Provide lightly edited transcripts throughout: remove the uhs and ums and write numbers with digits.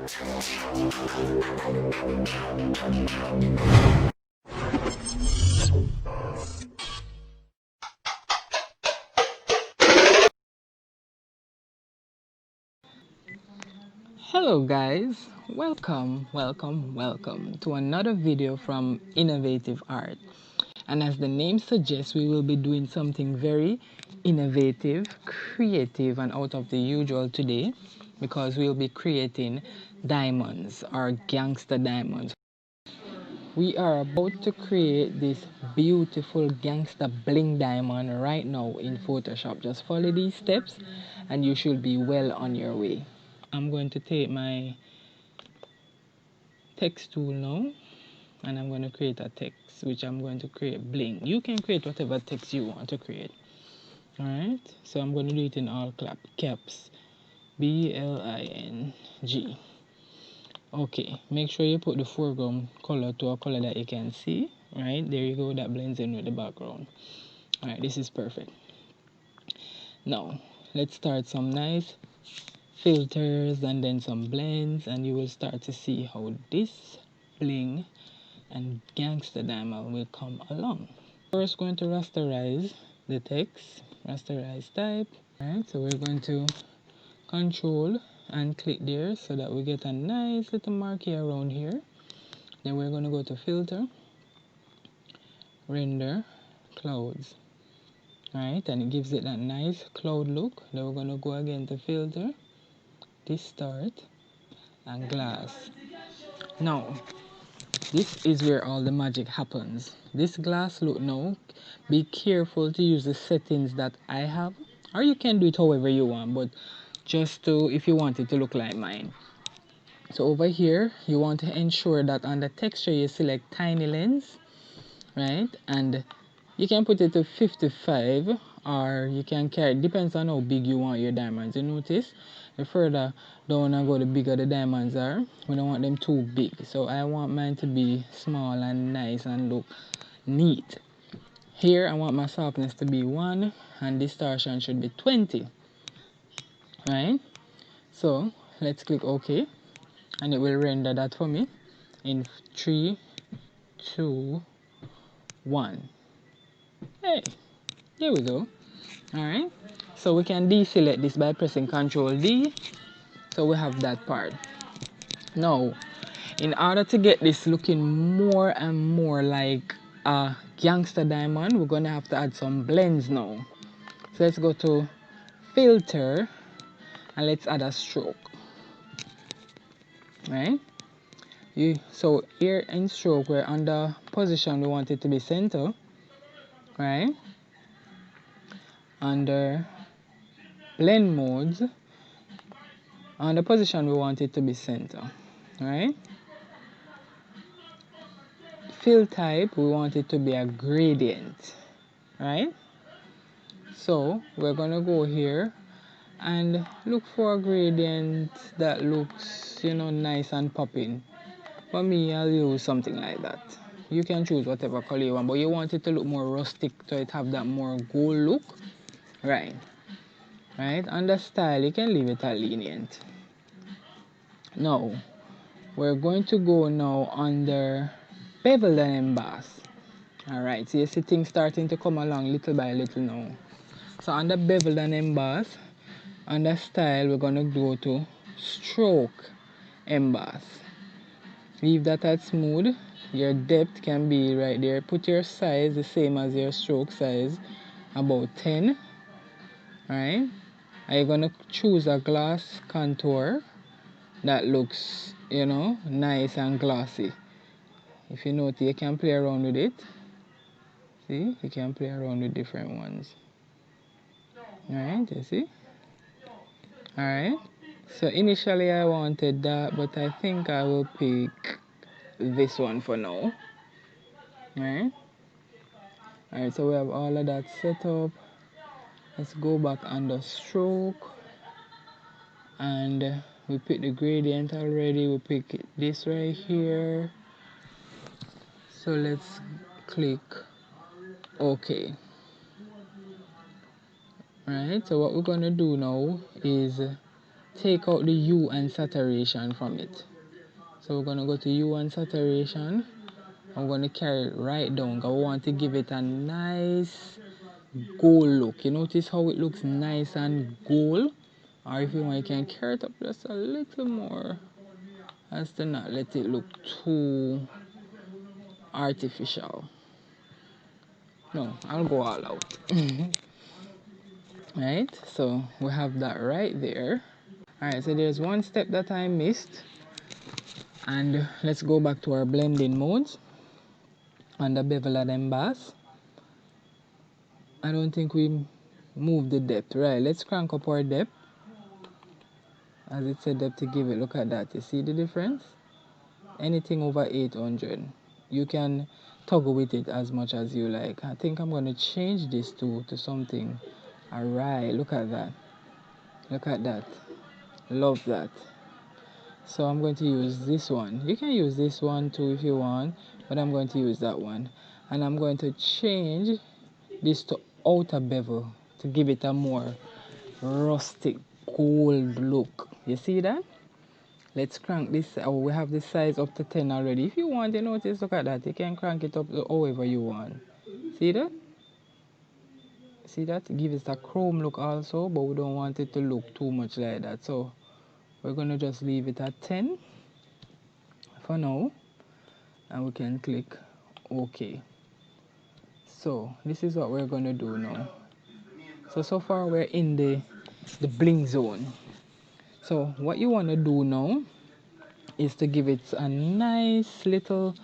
Hello guys, welcome to another video from Innovative Art. And as the name suggests, we will be doing something very innovative, creative and out of the usual today, because we'll be creating diamonds or gangster diamonds. We are about to create this beautiful gangster bling diamond right now in Photoshop. Just follow these steps and you should be well on your way. I'm going to take my text tool now and I'm going to create a text which I'm going to create bling. You can create whatever text you want to create. Alright, so I'm going to do it in all caps. B-L-I-N-G. Okay, make sure you put the foreground color to a color that you can see. Right, there you go, that blends in with the background. Alright, this is perfect. Now, let's start some nice filters and then some blends, and you will start to see how this bling and gangster diamond will come along. First, going to rasterize the text, rasterize type. Alright, so we're going to control and click there so that we get a nice little marquee around here. Then we're going to go to filter, render, clouds. Alright, and it gives it that nice cloud look. Then we're going to go again to filter, distort, and glass. Now, this is where all the magic happens. This glass look now, be careful to use the settings that I have, or you can do it however you want, but just to, if you want it to look like mine. So over here, you want to ensure that on the texture you select tiny lens, right? And you can put it to 55, or you can carry, depends on how big you want your diamonds. You notice the further down I go, the bigger the diamonds are. We don't want them too big, so I want mine to be small and nice and look neat. Here I want my softness to be 1 and distortion should be 20, right? So let's click OK and it will render that for me in 3, 2, 1. Hey, there we go. Alright, so we can deselect this by pressing Ctrl D. So we have that part. Now, in order to get this looking more and more like a gangster diamond, we're going to have to add some blends now. So let's go to filter and let's add a stroke. Right? So here in stroke, we're under position, we want it to be center. Right? Under blend modes, on the position we want it to be center. Right? Fill type, we want it to be a gradient. Right? So we're gonna go here and look for a gradient that looks, nice and popping. For me, I'll use something like that. You can choose whatever color you want, but you want it to look more rustic, so it have that more gold look. Right? Under style, you can leave it at lenient. Now, we're going to go now under bevel and emboss. Alright, so you see things starting to come along little by little now. So under bevel and emboss, under style, we're going to go to stroke emboss. Leave that at smooth. Your depth can be right there. Put your size the same as your stroke size, about 10. Alright, are you going to choose a glass contour that looks, nice and glossy. If you notice, you can play around with it. See, you can play around with different ones. Alright, you see? Alright, so initially I wanted that, but I think I will pick this one for now. Alright, so we have all of that set up. Let's go back under stroke and we pick the gradient already. We pick this right here. So let's click OK. Right, so what we're gonna do now is take out the hue and saturation from it. So we're going to go to hue and saturation. I'm going to carry it right down. I want to give it a nice gold look. You notice how it looks nice and gold? Or if you want, you can carry it up just a little more as to not let it look too artificial. No, I'll go all out. Right, so we have that right there. Alright, so there's one step that I missed, and let's go back to our blending modes and the bevel and emboss. I don't think we moved the depth. Right, let's crank up our depth. As it said depth to give it, look at that, you see the difference? Anything over 800, you can toggle with it as much as you like. I think I'm going to change this to something. Alright, look at that, look at that, love that. So I'm going to use this one. You can use this one too if you want, but I'm going to use that one. And I'm going to change this to outer bevel to give it a more rustic gold look. You see that? Let's crank this. Oh, we have this size up to 10 already. If you want, you notice, look at that. You can crank it up to however you want. See that? See that? Give it a chrome look also, but we don't want it to look too much like that. So we're going to just leave it at 10 for now. And we can click OK. So this is what we're going to do now. So far we're in the bling zone. So what you want to do now is to give it a nice little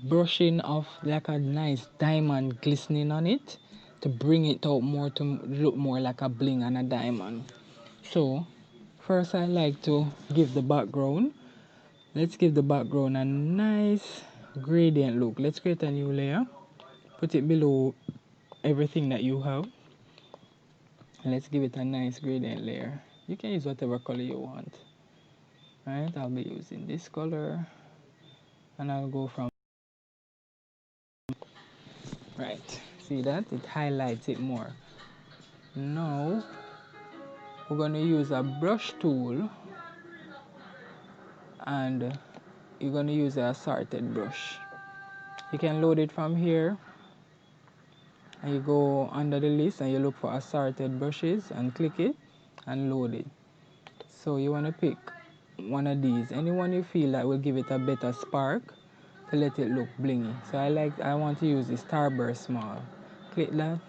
brushing of like a nice diamond glistening on it to bring it out more, to look more like a bling and a diamond. So first I like to give the background. Let's give the background a nice gradient look. Let's create a new layer, put it below everything that you have, and let's give it a nice gradient layer. You can use whatever color you want. Right, I'll be using this color, and I'll go from right. See that? It highlights it more. Now we're going to use a brush tool, and you're going to use a assorted brush. You can load it from here, and you go under the list and you look for assorted brushes and click it and load it. So you want to pick one of these, anyone you feel that will give it a better spark to let it look blingy. So I want to use the Starburst small. Click that,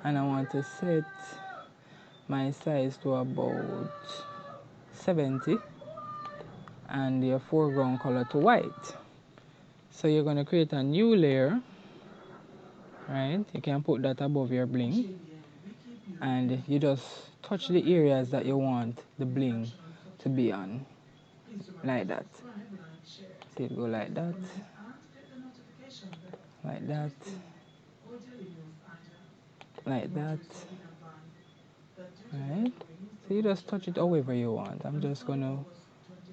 and I want to set my size to about 70 and your foreground color to white. So you're going to create a new layer, right? You can put that above your bling, and you just touch the areas that you want the bling to be on, like that. See it go like that, like that, like that, right? So you just touch it however you want. I'm just gonna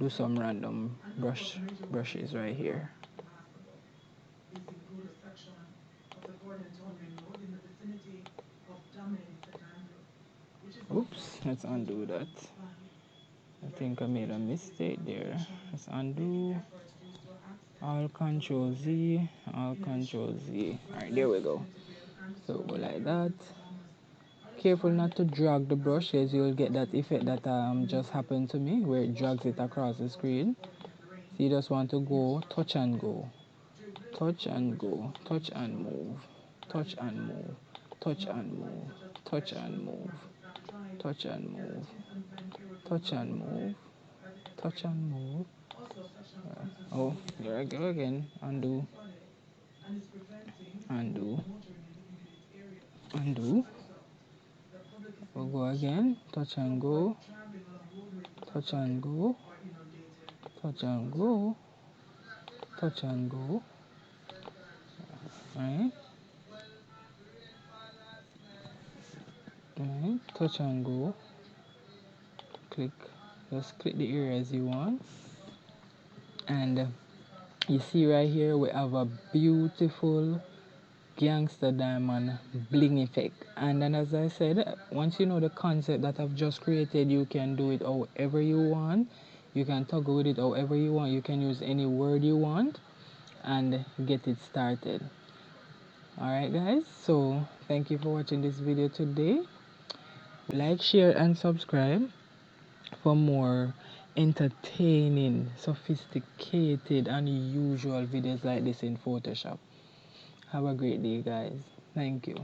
do some random brushes right here. Oops, let's undo that. I think I made a mistake there. Let's undo. All Control Z, all Control Z. Alright, there we go. So go like that. Careful not to drag the brush, as you'll get that effect that just happened to me, where it drags it across the screen. So you just want to go touch and go, touch and go, touch and move, touch and move, touch and move, touch and move, touch and move, touch and move, touch and move. Oh, there I go again. Undo, undo, undo. We'll go again. Touch and go, touch and go, touch and go, touch and go. Right, right. Touch and go. Click. Just click the areas you want, and you see right here we have a beautiful gangster diamond bling effect. And then, as I said, once you know the concept that I've just created, you can do it however you want. You can toggle with it however you want. You can use any word you want and get it started. Alright guys, so thank you for watching this video today. Like, share and subscribe for more entertaining, sophisticated, unusual videos like this in Photoshop. Have a great day guys. Thank you.